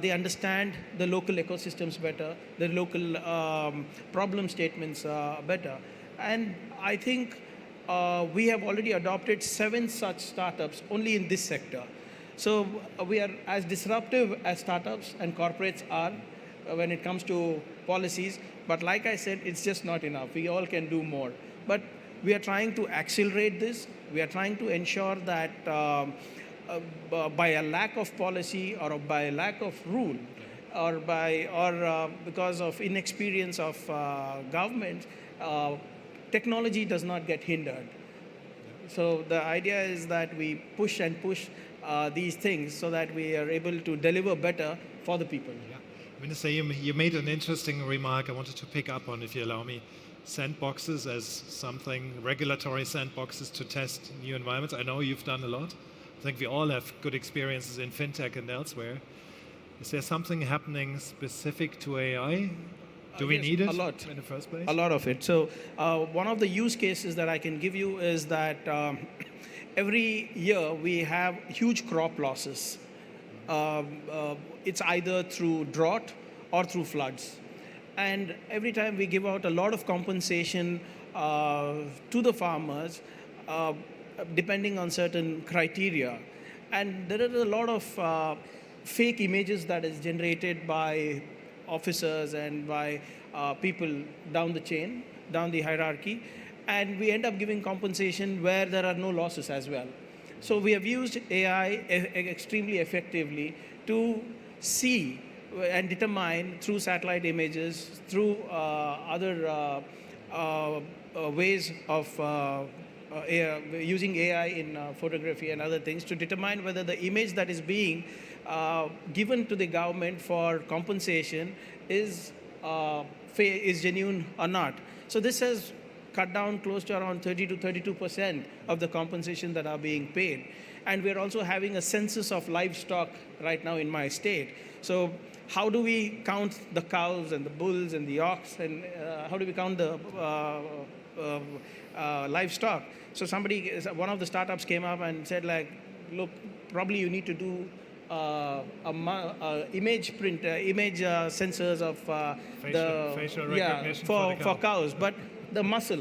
they understand the local ecosystems better, the local problem statements better. And I think we have already adopted 7 such startups only in this sector. So we are as disruptive as startups and corporates are when it comes to policies. But like I said, it's just not enough. We all can do more. But we are trying to accelerate this. We are trying to ensure that by a lack of policy or by a lack of rule or because of inexperience of government, technology does not get hindered. So the idea is that we push and push these things so that we are able to deliver better for the people. Yeah. Minister, you made an interesting remark I wanted to pick up on, if you allow me. Sandboxes as something, regulatory sandboxes to test new environments. I know you've done a lot. I think we all have good experiences in fintech and elsewhere. Is there something happening specific to AI? Do we need it a lot in the first place? A lot of it. So one of the use cases that I can give you is that every year we have huge crop losses. It's either through drought or through floods. And every time we give out a lot of compensation to the farmers, depending on certain criteria. And there are a lot of fake images that is generated by officers and by people down the chain, down the hierarchy. And we end up giving compensation where there are no losses as well. So we have used AI extremely effectively to see and determine through satellite images, through other ways of using AI in photography and other things to determine whether the image that is being given to the government for compensation is genuine or not. So this has cut down close to around 30 to 32% of the compensation that are being paid. And we're also having a census of livestock right now in my state. So how do we count the cows and the bulls and the ox, and how do we count the livestock? So one of the startups came up and said, like, look, probably you need to do image sensors of facial recognition for cows. But the muscle,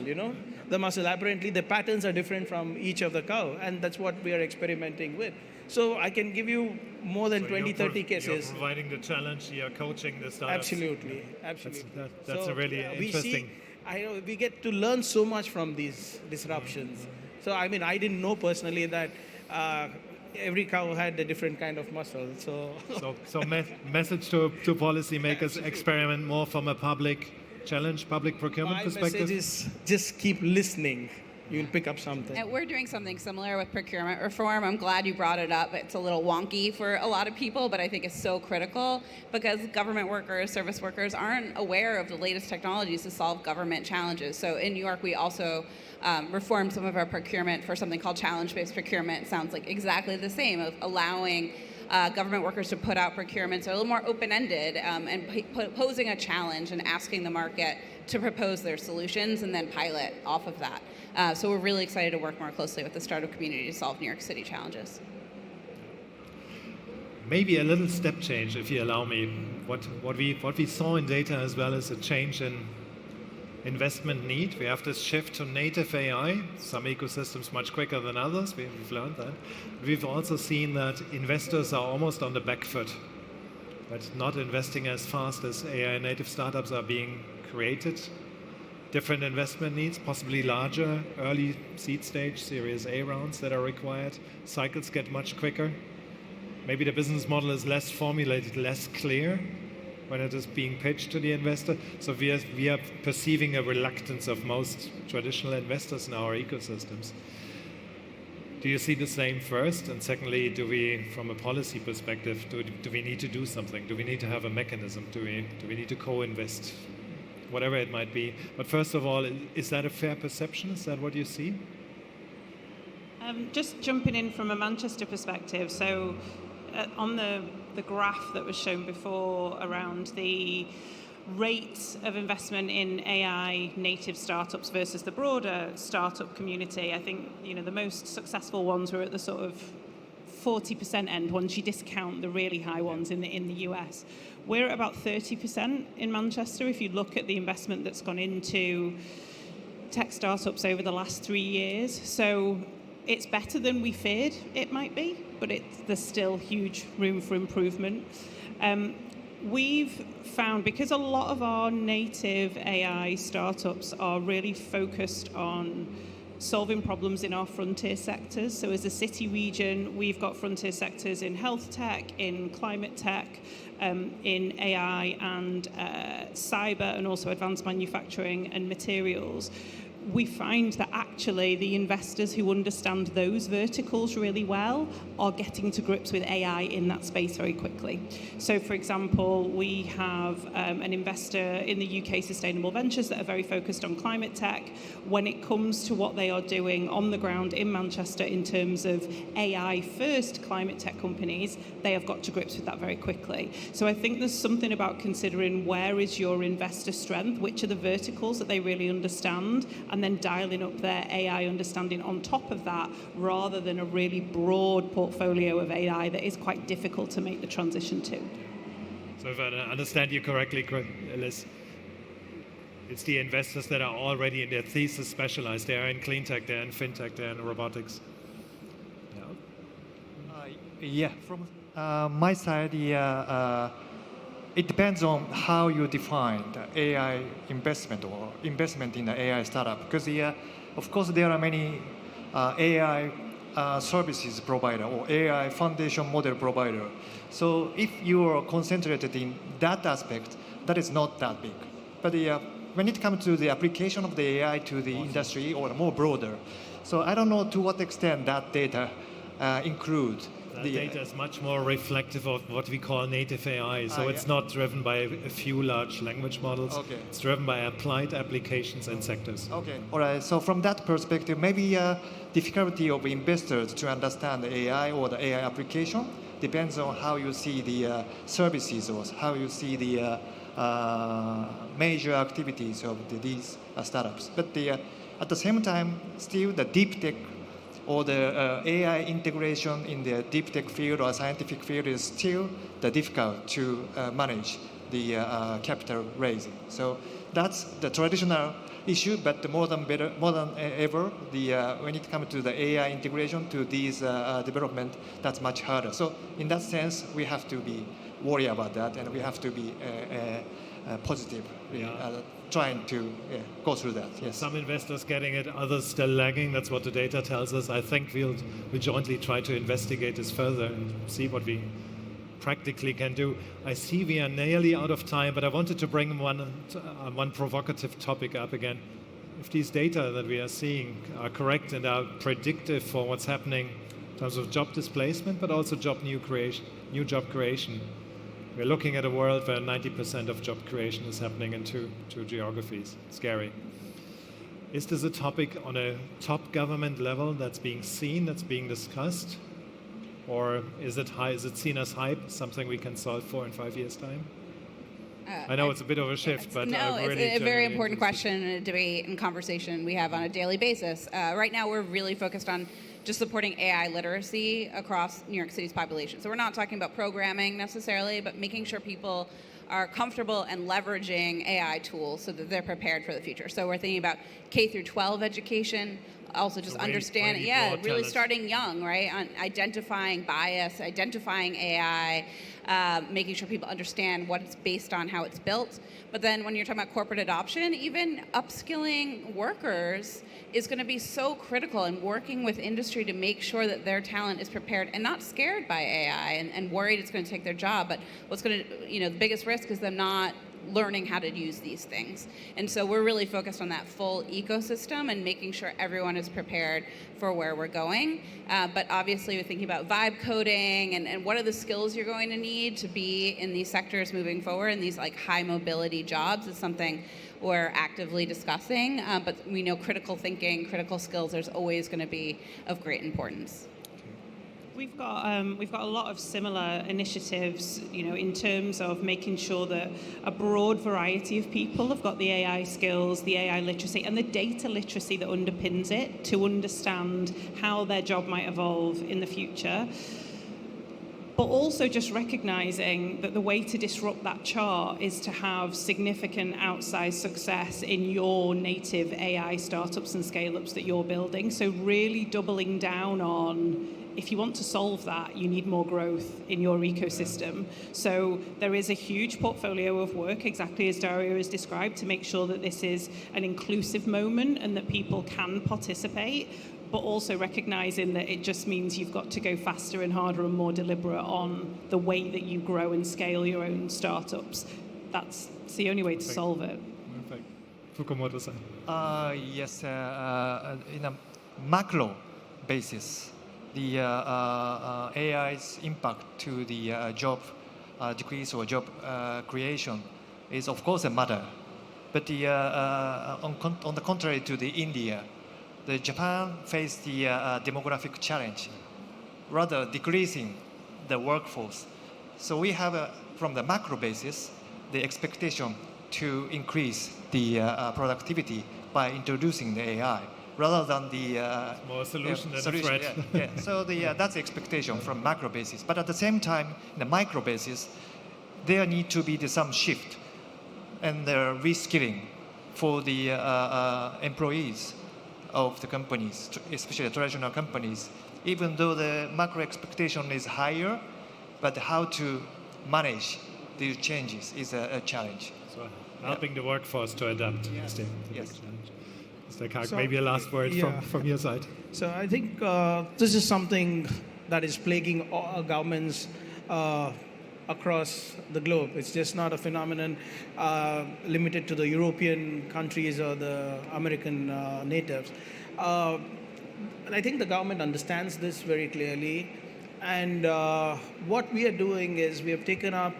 the muscle. Apparently, the patterns are different from each of the cow, and that's what we are experimenting with. So I can give you more than 20, 30 cases. You're providing the challenge, you're coaching the startups. Absolutely. That's So, a really interesting. I know we get to learn so much from these disruptions. So I mean, I didn't know personally that every cow had a different kind of muscle. So Message to policymakers: experiment more from a public challenge, public procurement my perspective. message is just keep listening. You'll pick up something. And we're doing something similar with procurement reform. I'm glad you brought it up. It's a little wonky for a lot of people, but I think it's so critical because government workers, service workers aren't aware of the latest technologies to solve government challenges. So in New York, we also reformed some of our procurement for something called challenge-based procurement. It sounds like exactly the same, of allowing government workers to put out procurements a little more open-ended and posing a challenge and asking the market to propose their solutions and then pilot off of that. So we're really excited to work more closely with the startup community to solve New York City challenges. Maybe a little step change, if you allow me. What we saw in data as well is a change in investment need. We have this shift to native AI, some ecosystems much quicker than others, we've learned that. We've also seen that investors are almost on the back foot, but not investing as fast as AI native startups are being created. Different investment needs, possibly larger early seed stage, Series A rounds that are required. Cycles get much quicker. Maybe the business model is less formulated, less clear when it is being pitched to the investor. So we are perceiving a reluctance of most traditional investors in our ecosystems. Do you see the same first? And secondly, do we, from a policy perspective, do we need to do something? Do we need to have a mechanism? Do we need to co-invest? Whatever it might be. But first of all, is that a fair perception? Is that what you see? Just jumping in from a Manchester perspective, so on the graph that was shown before around the rate of investment in AI native startups versus the broader startup community, I think the most successful ones were at the sort of 40% end once you discount the really high ones in the US. We're at about 30% in Manchester if you look at the investment that's gone into tech startups over the last 3 years. So it's better than we feared it might be, but there's still huge room for improvement. We've found, because a lot of our native AI startups are really focused on solving problems in our frontier sectors. So as a city region, we've got frontier sectors in health tech, in climate tech, in AI and cyber, and also advanced manufacturing and materials. We find that actually the investors who understand those verticals really well are getting to grips with AI in that space very quickly. So, for example, we have an investor in the UK Sustainable Ventures that are very focused on climate tech. When it comes to what they are doing on the ground in Manchester in terms of AI-first climate tech companies, they have got to grips with that very quickly. So I think there's something about considering where is your investor strength, which are the verticals that they really understand, and then dialing up their AI understanding on top of that, rather than a really broad portfolio of AI that is quite difficult to make the transition to. So if I understand you correctly, Liz, it's the investors that are already in their thesis specialized. They are in clean tech, they're in fintech, they're in robotics. Yeah, from my side, it depends on how you define the AI investment or investment in the AI startup. Because of course, there are many AI services provider or AI foundation model provider. So if you are concentrated in that aspect, that is not that big. But when it comes to the application of the AI to the industry or more broader, so I don't know to what extent that data includes. The data is much more reflective of what we call native AI. So it's not driven by a few large language models. Okay. It's driven by applied applications and sectors. Okay. All right. So from that perspective, maybe difficulty of investors to understand the AI or the AI application depends on how you see the services or how you see the major activities of these startups. But at the same time, still the deep tech or the AI integration in the deep tech field or scientific field is still difficult to manage the capital raising. So that's the traditional issue, but more than ever, when it comes to the AI integration to these development, that's much harder. So in that sense, we have to be worried about that, and we have to be positive, trying to go through that. Yes. Some investors getting it, others still lagging. That's what the data tells us. I think we'll jointly try to investigate this further and see what we practically can do. I see we are nearly out of time, but I wanted to bring one provocative topic up again. If these data that we are seeing are correct and are predictive for what's happening in terms of job displacement, but also new job creation, we're looking at a world where 90% of job creation is happening in two geographies. Scary. Is this a topic on a top government level that's being seen, that's being discussed? Or is it seen as hype, something we can solve for in 5 years' time? I know it's a bit of a shift, but no, it's a very important question and a debate and conversation we have on a daily basis. Right now, we're really focused on just supporting AI literacy across New York City's population. So we're not talking about programming necessarily, but making sure people are comfortable and leveraging AI tools so that they're prepared for the future. So we're thinking about K through 12 education, also just understanding, really starting young, right? On identifying bias, identifying AI, making sure people understand what it's based on, how it's built. But then when you're talking about corporate adoption, even upskilling workers is going to be so critical, and working with industry to make sure that their talent is prepared and not scared by AI and worried it's going to take their job. But what's going to, the biggest risk is them not learning how to use these things. And so we're really focused on that full ecosystem and making sure everyone is prepared for where we're going. But obviously we're thinking about vibe coding and what are the skills you're going to need to be in these sectors moving forward, and these like high mobility jobs is something we're actively discussing. But we know critical thinking, critical skills, there's always going to be of great importance. We've got a lot of similar initiatives, in terms of making sure that a broad variety of people have got the AI skills, the AI literacy, and the data literacy that underpins it to understand how their job might evolve in the future. But also just recognizing that the way to disrupt that chart is to have significant outsized success in your native AI startups and scale-ups that you're building. So really doubling down on, if you want to solve that, you need more growth in your ecosystem. So there is a huge portfolio of work, exactly as Dario has described, to make sure that this is an inclusive moment and that people can participate, but also recognizing that it just means you've got to go faster and harder and more deliberate on the way that you grow and scale your own startups. That's the only way to solve it. Perfect. Fukumoto-san. Yes, in a macro basis, the AI's impact to the job decrease or job creation is of course a matter. But on the contrary to the India, the Japan faced the demographic challenge, rather decreasing the workforce. So we have, from the macro basis, the expectation to increase the productivity by introducing the AI, rather than the more solution than solution. a threat. So that's the expectation from macro basis. But at the same time, in the micro basis, there need to be some shift and the reskilling for the employees of the companies, especially the traditional companies. Even though the macro expectation is higher, but how to manage these changes is a challenge. So helping the workforce to adapt is the big challenge. Mr. Karg, So, maybe a last word from your side. So I think this is something that is plaguing all governments across the globe. It's just not a phenomenon limited to the European countries or the American natives. And I think the government understands this very clearly. And what we are doing is we have taken up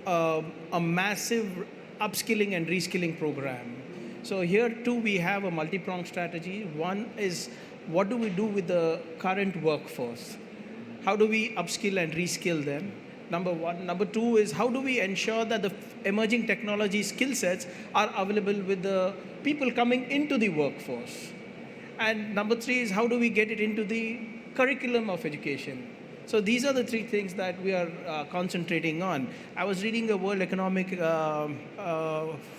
a massive upskilling and reskilling program. So here too we have a multi-pronged strategy. One is, what do we do with the current workforce? How do we upskill and reskill them? Number one. Number two is, how do we ensure that the emerging technology skill sets are available with the people coming into the workforce? And number three is, how do we get it into the curriculum of education? So these are the three things that we are concentrating on. I was reading the World Economic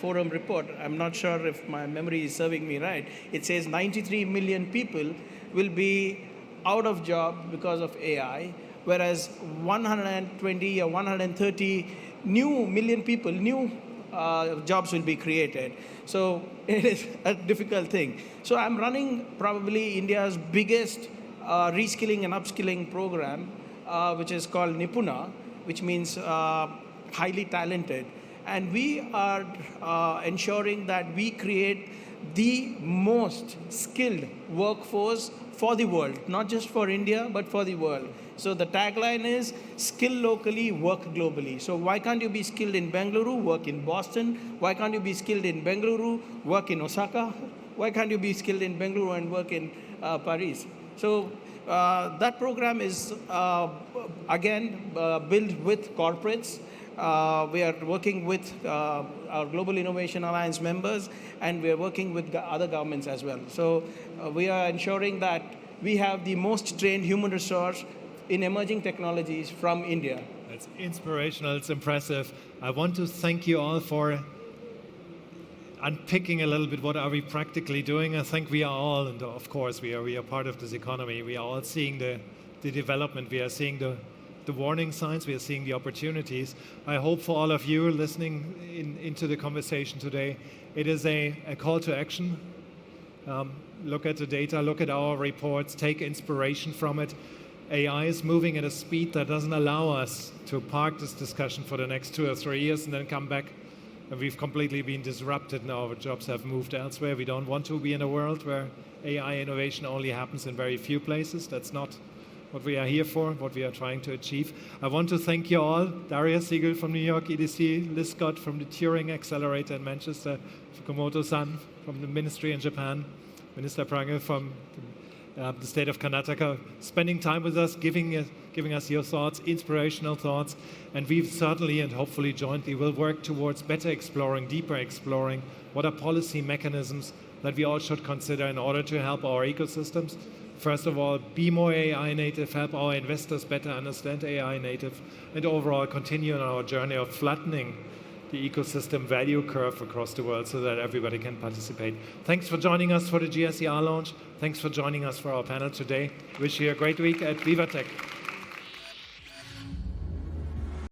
Forum report. I'm not sure if my memory is serving me right. It says 93 million people will be out of job because of AI, whereas 120 or 130 million people, new jobs will be created. So it is a difficult thing. So I'm running probably India's biggest reskilling and upskilling program, which is called Nipuna, which means highly talented. And we are ensuring that we create the most skilled workforce for the world, not just for India, but for the world. So the tagline is skill locally, work globally. So why can't you be skilled in Bengaluru, work in Boston? Why can't you be skilled in Bengaluru, work in Osaka? Why can't you be skilled in Bengaluru and work in Paris? So that program is, again, built with corporates. We are working with our Global Innovation Alliance members, and we are working with other governments as well. So we are ensuring that we have the most trained human resource in emerging technologies from India. It's inspirational, it's impressive. I want to thank you all for unpicking a little bit what are we practically doing. I think we are all, and of course we are part of this economy, we are all seeing the development, we are seeing the warning signs, we are seeing the opportunities. I hope for all of you listening into the conversation today, it is a call to action. Look at the data, look at our reports, take inspiration from it. AI is moving at a speed that doesn't allow us to park this discussion for the next 2 or 3 years and then come back. And we've completely been disrupted now. Our jobs have moved elsewhere. We don't want to be in a world where AI innovation only happens in very few places. That's not what we are here for, what we are trying to achieve. I want to thank you all. Daria Siegel from New York EDC, Liz Scott from the Turing Accelerator in Manchester, Fukumoto-san from the Ministry in Japan, Minister Prange from the state of Karnataka, spending time with us, giving us your thoughts, inspirational thoughts, and we certainly and hopefully jointly will work towards better exploring, deeper exploring, what are policy mechanisms that we all should consider in order to help our ecosystems. First of all, be more AI native, help our investors better understand AI native, and overall continue on our journey of flattening the ecosystem value curve across the world so that everybody can participate. Thanks for joining us for the GSER launch. Thanks for joining us for our panel today. Wish you a great week at Viva Tech.